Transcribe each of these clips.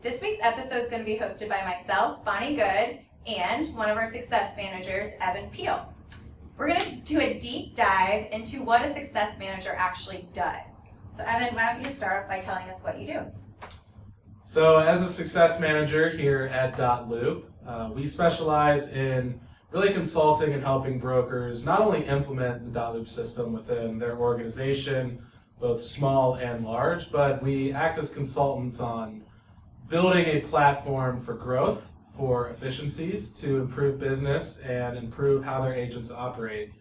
This week's episode is going to be hosted by myself, Bonnie Good, and one of our success managers, Evan Peele. We're going to do a deep dive into what a success manager actually does. So Evan, why don't you just start off by telling us what you do? So as a success manager here at dotloop, we specialize in really consulting and helping brokers not only implement the dotloop system within their organization, both small and large, but we act as consultants on building a platform for growth, for efficiencies, to improve business and improve how their agents operate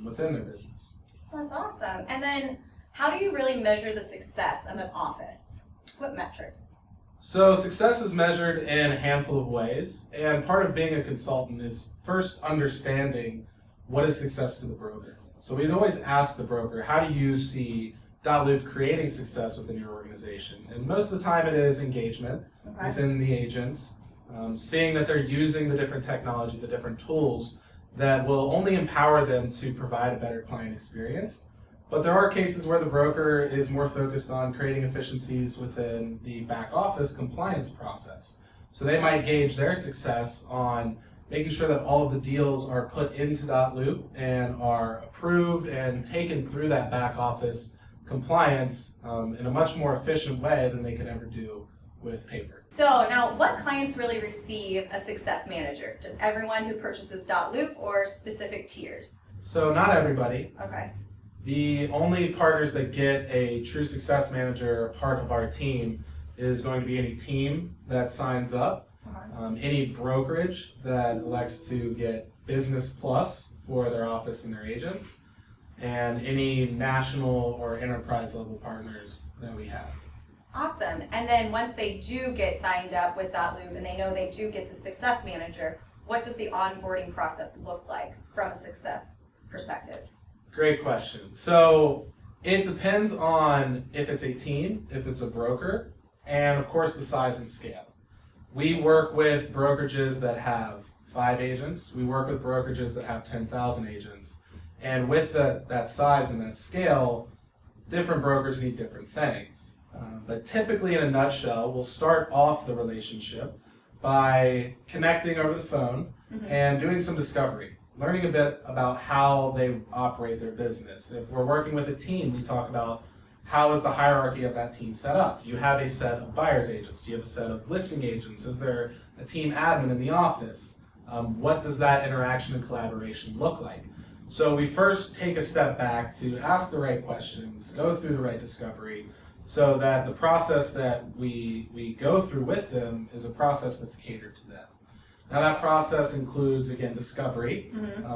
within their business. That's awesome. And then how do you really measure the success of an office? What metrics? So success is measured in a handful of ways, and part of being a consultant is first understanding what is success to the broker. So we'd always ask the broker, how do you see dotloop creating success within your organization? And most of the time it is engagement within the agents, seeing that they're using the different technology, the different tools that will only empower them to provide a better client experience. But there are cases where the broker is more focused on creating efficiencies within the back office compliance process. So they might gauge their success on making sure that all of the deals are put into dotloop and are approved and taken through that back office compliance in a much more efficient way than they could ever do with paper. So now, what clients really receive a success manager? Just everyone who purchases dotloop or specific tiers? So not everybody. Okay. The only partners that get a true success manager part of our team is going to be any team that signs up, any brokerage that elects to get Business Plus for their office and their agents, and any national or enterprise level partners that we have. Awesome. And then once they do get signed up with dotloop and they know they do get the success manager, what does the onboarding process look like from a success perspective? Great question. So it depends on if it's a team, if it's a broker, and of course the size and scale. We work with brokerages that have 5 agents. We work with brokerages that have 10,000 agents. And with that size and that scale, different brokers need different things. But typically, in a nutshell, we'll start off the relationship by connecting over the phone and doing some discovery, learning a bit about how they operate their business. If we're working with a team, we talk about how is the hierarchy of that team set up. Do you have a set of buyer's agents? Do you have a set of listing agents? Is there a team admin in the office? What does that interaction and collaboration look like? So we first take a step back to ask the right questions, go through the right discovery, so that the process that we go through with them is a process that's catered to them. Now that process includes, again, discovery.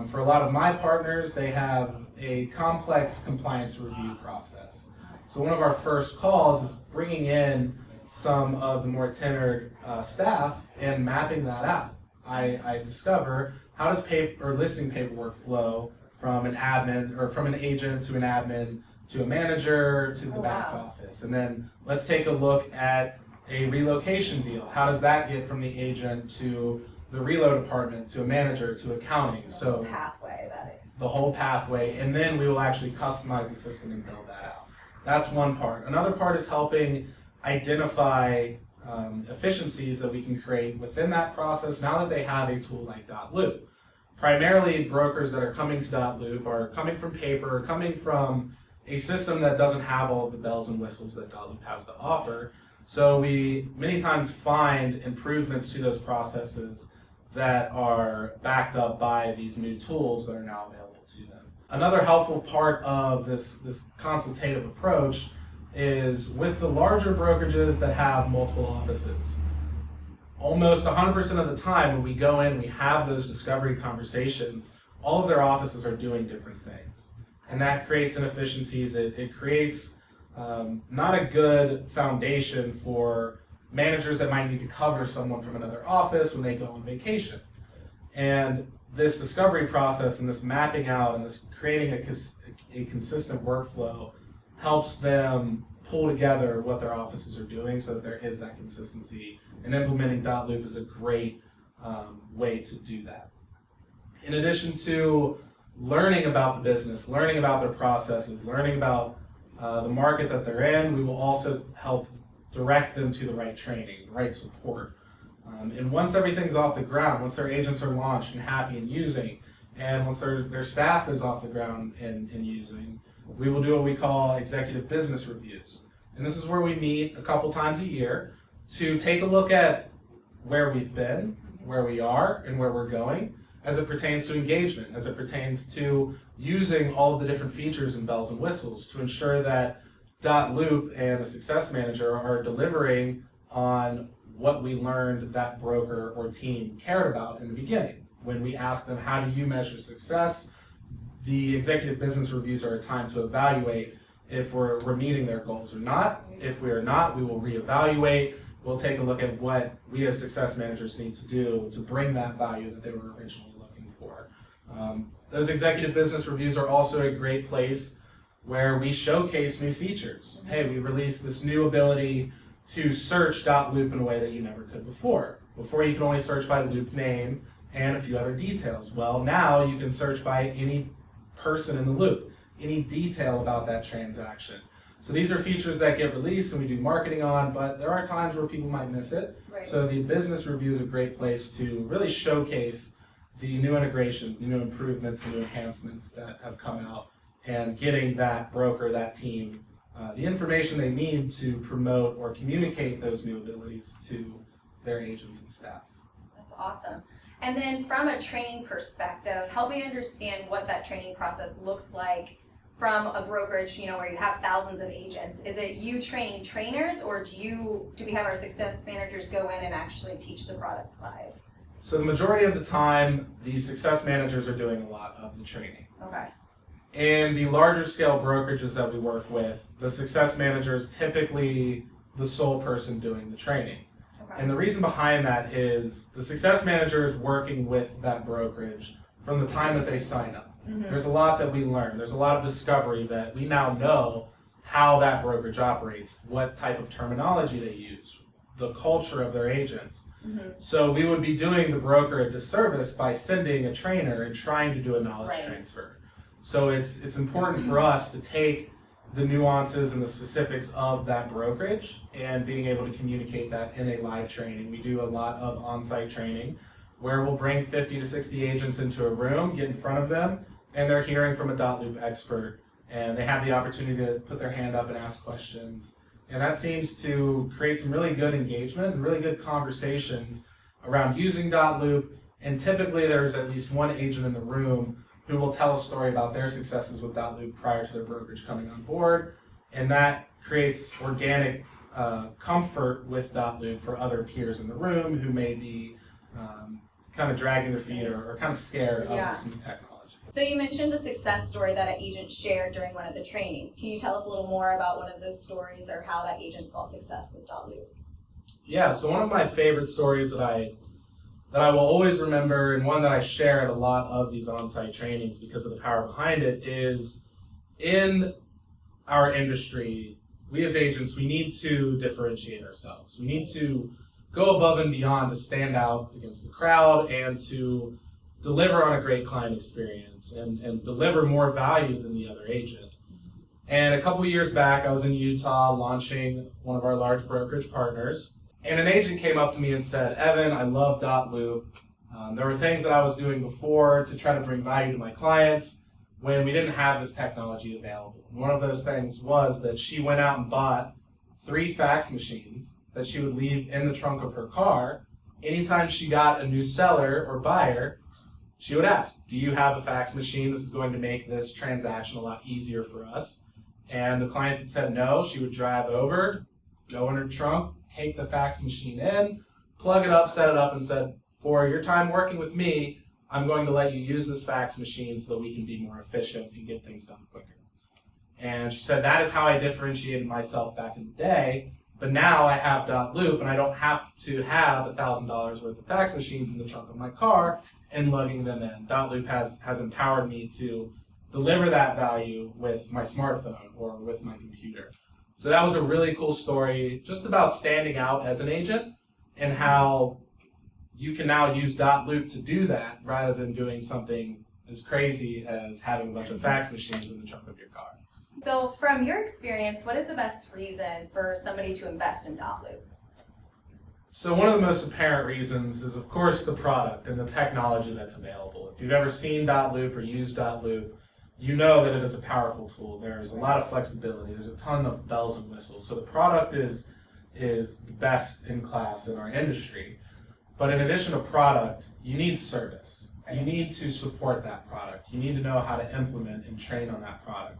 For a lot of my partners, they have a complex compliance review process. So one of our first calls is bringing in some of the more tenured staff and mapping that out. I discover, how does listing paperwork flow from an admin or from an agent to an admin to a manager to the back office? And then let's take a look at a relocation deal. How does that get from the agent to the reload department to a manager to accounting? So the whole pathway, and then we will actually customize the system and build that out. That's one part. Another part is helping identify efficiencies that we can create within that process now that they have a tool like dotloop. Primarily, brokers that are coming to dotloop are coming from paper, coming from a system that doesn't have all of the bells and whistles that dotloop has to offer. So we many times find improvements to those processes that are backed up by these new tools that are now available to them. Another helpful part of this consultative approach is with the larger brokerages that have multiple offices. Almost 100% of the time when we go in, we have those discovery conversations, all of their offices are doing different things. And that creates inefficiencies. It creates not a good foundation for managers that might need to cover someone from another office when they go on vacation. And this discovery process and this mapping out and this creating a consistent workflow helps them pull together what their offices are doing so that there is that consistency. And implementing dotloop is a great way to do that. In addition to learning about the business, learning about their processes, learning about the market that they're in, we will also help direct them to the right training, the right support. And once everything's off the ground, once their agents are launched and happy and using, and once their staff is off the ground and using, we will do what we call executive business reviews. And this is where we meet a couple times a year to take a look at where we've been, where we are, and where we're going, as it pertains to engagement, as it pertains to using all of the different features and bells and whistles to ensure that dotloop and the success manager are delivering on what we learned that broker or team cared about in the beginning. When we asked them, how do you measure success? The executive business reviews are a time to evaluate if we're meeting their goals or not. If we are not, we will reevaluate. We'll take a look at what we as success managers need to do to bring that value that they were originally looking for. Those executive business reviews are also a great place where we showcase new features. Hey, we released this new ability to search dotloop in a way that you never could before. Before you could only search by loop name and a few other details. Well, now you can search by any person in the loop, any detail about that transaction. So these are features that get released and we do marketing on, but there are times where people might miss it. Right. So the business review is a great place to really showcase the new integrations, the new improvements, the new enhancements that have come out, and getting that broker, that team, the information they need to promote or communicate those new abilities to their agents and staff. That's awesome. And then from a training perspective, help me understand what that training process looks like from a brokerage, where you have thousands of agents. Is it you training trainers, or do we have our success managers go in and actually teach the product live? So the majority of the time, the success managers are doing a lot of the training. Okay. In the larger scale brokerages that we work with, the success manager is typically the sole person doing the training. Okay. And the reason behind that is the success manager is working with that brokerage from the time that they sign up. Mm-hmm. There's a lot that we learn. There's a lot of discovery that we now know how that brokerage operates, what type of terminology they use, the culture of their agents. Mm-hmm. So we would be doing the broker a disservice by sending a trainer and trying to do a knowledge Right. transfer. So it's important for us to take the nuances and the specifics of that brokerage and being able to communicate that in a live training. We do a lot of on-site training where we'll bring 50 to 60 agents into a room, get in front of them, and they're hearing from a dotloop expert, and they have the opportunity to put their hand up and ask questions. And that seems to create some really good engagement and really good conversations around using dotloop, and typically there's at least one agent in the room who will tell a story about their successes with dotloop prior to their brokerage coming on board, and that creates organic comfort with dotloop for other peers in the room who may be kind of dragging their feet or kind of scared of this new technology. So you mentioned a success story that an agent shared during one of the trainings. Can you tell us a little more about one of those stories or how that agent saw success with dotloop? Yeah, so one of my favorite stories that I will always remember, and one that I share at a lot of these on-site trainings because of the power behind it, is in our industry, we as agents, we need to differentiate ourselves. We need to go above and beyond to stand out against the crowd and to deliver on a great client experience and deliver more value than the other agent. And a couple years back, I was in Utah launching one of our large brokerage partners, and an agent came up to me and said, "Evan, I love dotloop. There were things that I was doing before to try to bring value to my clients when we didn't have this technology available." And one of those things was that she went out and bought 3 fax machines that she would leave in the trunk of her car. Anytime she got a new seller or buyer, she would ask, "Do you have a fax machine? This is going to make this transaction a lot easier for us." And the clients had said no. She would drive over, go in her trunk, take the fax machine in, plug it up, set it up, and said, "For your time working with me, I'm going to let you use this fax machine so that we can be more efficient and get things done quicker." And she said, "That is how I differentiated myself back in the day, but now I have dotloop and I don't have to have $1,000 worth of fax machines in the trunk of my car and lugging them in. Dotloop has empowered me to deliver that value with my smartphone or with my computer." So that was a really cool story just about standing out as an agent and how you can now use dotloop to do that rather than doing something as crazy as having a bunch of fax machines in the trunk of your car. So from your experience, what is the best reason for somebody to invest in dotloop? So one of the most apparent reasons is, of course, the product and the technology that's available. If you've ever seen dotloop or used dotloop, you know that it is a powerful tool. There's a lot of flexibility. There's a ton of bells and whistles. So the product is the best in class in our industry. But in addition to product, you need service. You need to support that product. You need to know how to implement and train on that product.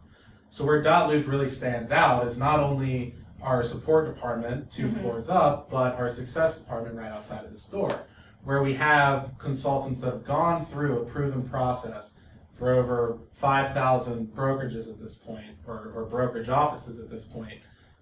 So where dotloop really stands out is not only our support department 2 floors up, but our success department right outside of this door, where we have consultants that have gone through a proven process for over 5,000 brokerages at this point, or brokerage offices at this point.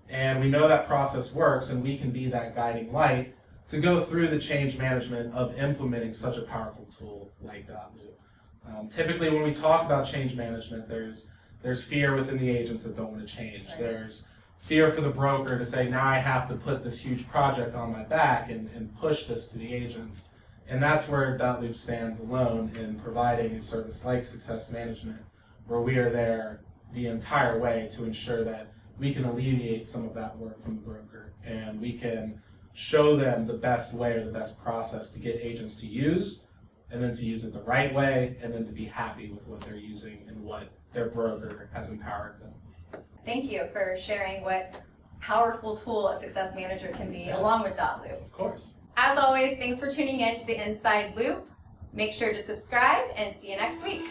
And we know that process works, and we can be that guiding light to go through the change management of implementing such a powerful tool like dotloop. Typically, when we talk about change management, there's fear within the agents that don't want to change. Right. There's fear for the broker to say, now I have to put this huge project on my back and push this to the agents. And that's where dotloop stands alone in providing a service like success management, where we are there the entire way to ensure that we can alleviate some of that work from the broker, and we can show them the best way or the best process to get agents to use, and then to use it the right way, and then to be happy with what they're using and what their broker has empowered them. Thank you for sharing what powerful tool a success manager can be, along with dotloop. Of course. As always, thanks for tuning in to the Inside Loop. Make sure to subscribe and see you next week.